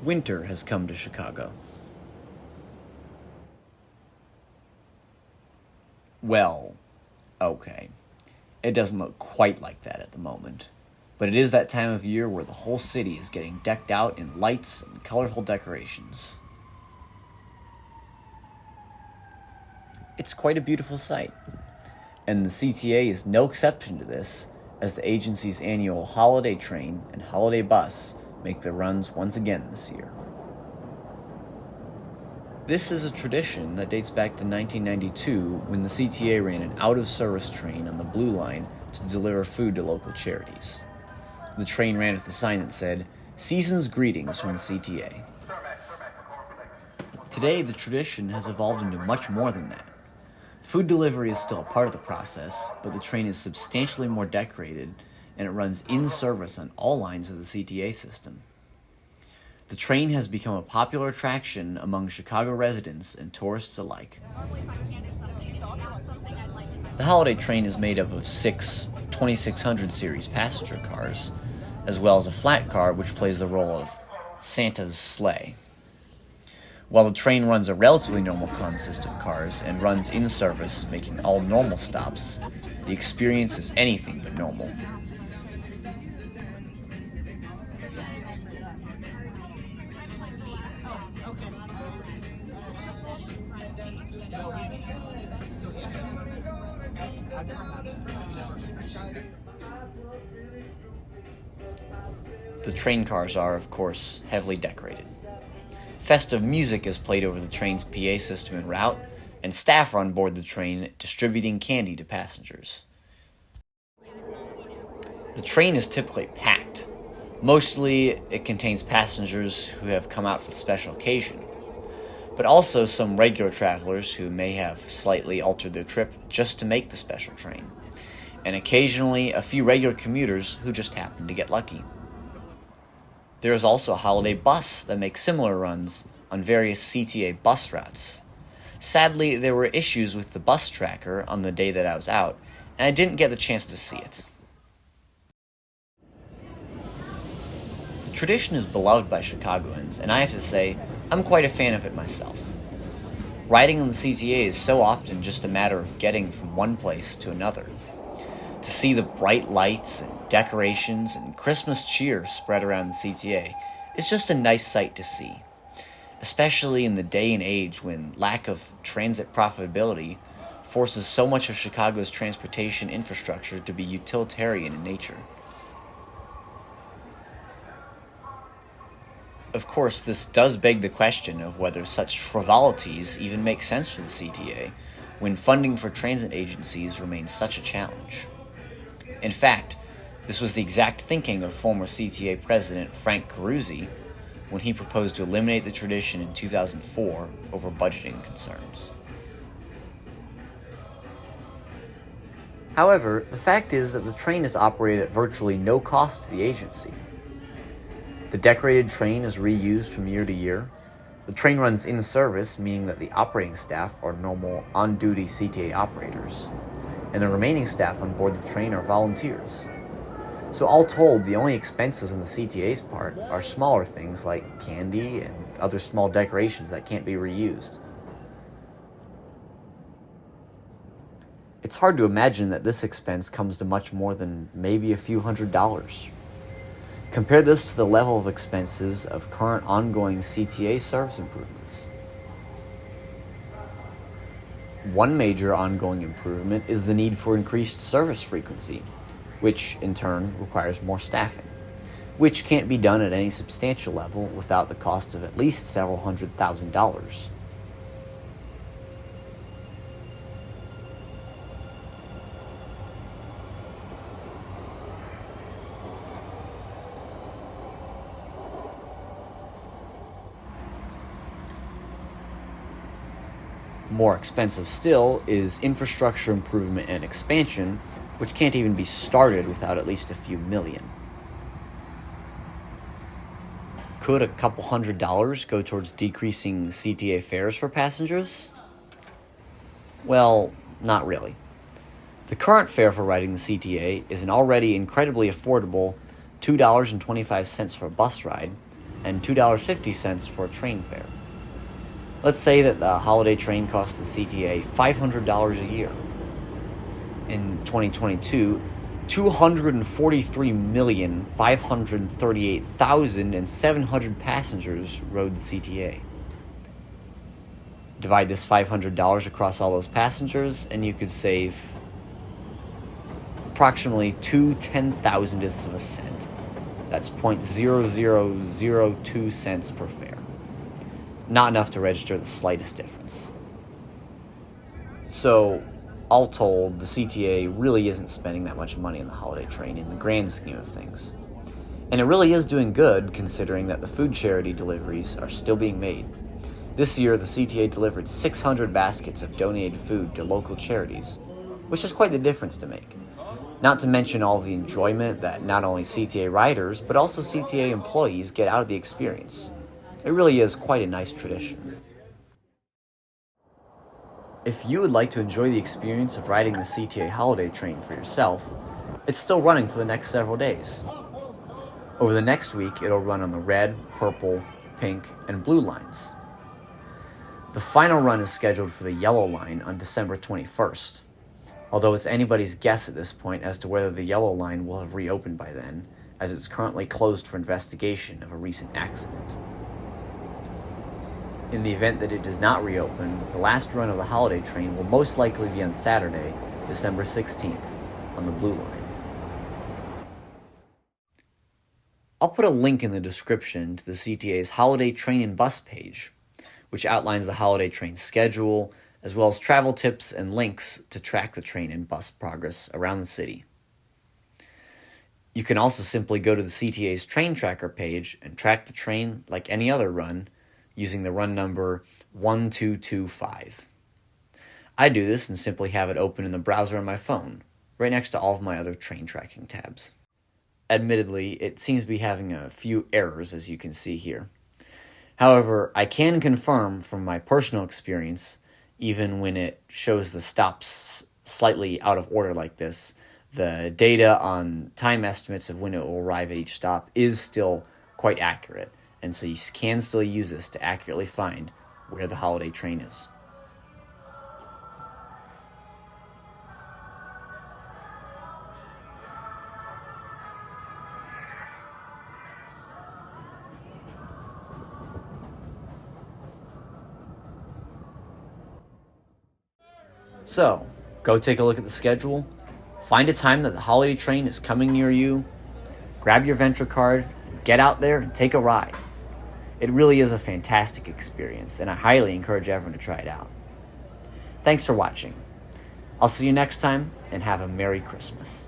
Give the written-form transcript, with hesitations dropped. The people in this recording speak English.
Winter has come to Chicago. Well, okay. It doesn't look quite like that at the moment. But it is that time of year where the whole city is getting decked out in lights and colorful decorations. It's quite a beautiful sight. And the CTA is no exception to this, as the agency's annual Holiday Train and Holiday Bus make their runs once again this year. This is a tradition that dates back to 1992 when the CTA ran an out-of-service train on the Blue Line to deliver food to local charities. The train ran with a sign that said, "Season's Greetings from the CTA." Today, the tradition has evolved into much more than that. Food delivery is still a part of the process, but the train is substantially more decorated, and it runs in service on all lines of the CTA system. The train has become a popular attraction among Chicago residents and tourists alike. The Holiday Train is made up of 6 2600 series passenger cars, as well as a flat car which plays the role of Santa's sleigh. While the train runs a relatively normal consist of cars and runs in service, making all normal stops, the experience is anything but normal. The train cars are, of course, heavily decorated. Festive music is played over the train's PA system en route, and staff are on board the train distributing candy to passengers. The train is typically packed. Mostly, it contains passengers who have come out for the special occasion, but also some regular travelers who may have slightly altered their trip just to make the special train, and occasionally a few regular commuters who just happen to get lucky. There is also a holiday bus that makes similar runs on various CTA bus routes. Sadly, there were issues with the bus tracker on the day that I was out, and I didn't get the chance to see it. The tradition is beloved by Chicagoans, and I have to say, I'm quite a fan of it myself. Riding on the CTA is so often just a matter of getting from one place to another. To see the bright lights and decorations and Christmas cheer spread around the CTA is just a nice sight to see, especially in the day and age when lack of transit profitability forces so much of Chicago's transportation infrastructure to be utilitarian in nature. Of course, this does beg the question of whether such frivolities even make sense for the CTA when funding for transit agencies remains such a challenge. In fact, this was the exact thinking of former CTA President Frank Carusi when he proposed to eliminate the tradition in 2004 over budgeting concerns. However, the fact is that the train is operated at virtually no cost to the agency. The decorated train is reused from year to year. The train runs in service, meaning that the operating staff are normal on-duty CTA operators, and the remaining staff on board the train are volunteers. So all told, the only expenses on the CTA's part are smaller things like candy and other small decorations that can't be reused. It's hard to imagine that this expense comes to much more than maybe a few $100s. Compare this to the level of expenses of current ongoing CTA service improvements. One major ongoing improvement is the need for increased service frequency, which in turn requires more staffing, which can't be done at any substantial level without the cost of at least several $100,000. More expensive still is infrastructure improvement and expansion, which can't even be started without at least a few million. Could a couple $100s go towards decreasing CTA fares for passengers? Well, not really. The current fare for riding the CTA is an already incredibly affordable $2.25 for a bus ride, and $2.50 for a train fare. Let's say that the holiday train costs the CTA $500 a year. In 2022, 243,538,700 passengers rode the CTA. Divide this $500 across all those passengers, and you could save approximately 2/10,000ths of a cent. That's 0.0002 cents per fare. Not enough to register the slightest difference. So, all told, the CTA really isn't spending that much money on the holiday train in the grand scheme of things. And it really is doing good considering that the food charity deliveries are still being made. This year, the CTA delivered 600 baskets of donated food to local charities, which is quite the difference to make. Not to mention all the enjoyment that not only CTA riders, but also CTA employees get out of the experience. It really is quite a nice tradition. If you would like to enjoy the experience of riding the CTA Holiday Train for yourself, it's still running for the next several days. Over the next week, it'll run on the red, purple, pink, and blue lines. The final run is scheduled for the yellow line on December 21st, although it's anybody's guess at this point as to whether the yellow line will have reopened by then, as it's currently closed for investigation of a recent accident. In the event that it does not reopen, the last run of the holiday train will most likely be on Saturday, December 16th, on the blue line. I'll put a link in the description to the CTA's Holiday Train and Bus page, which outlines the holiday train schedule, as well as travel tips and links to track the train and bus progress around the city. You can also simply go to the CTA's train tracker page and track the train like any other run using the run number 1225. I do this and simply have it open in the browser on my phone, right next to all of my other train tracking tabs. Admittedly, it seems to be having a few errors, as you can see here. However, I can confirm from my personal experience, even when it shows the stops slightly out of order like this, the data on time estimates of when it will arrive at each stop is still quite accurate, and so you can still use this to accurately find where the holiday train is. So, go take a look at the schedule, find a time that the holiday train is coming near you, grab your Venture card, and get out there and take a ride. It really is a fantastic experience, and I highly encourage everyone to try it out. Thanks for watching. I'll see you next time, and have a Merry Christmas.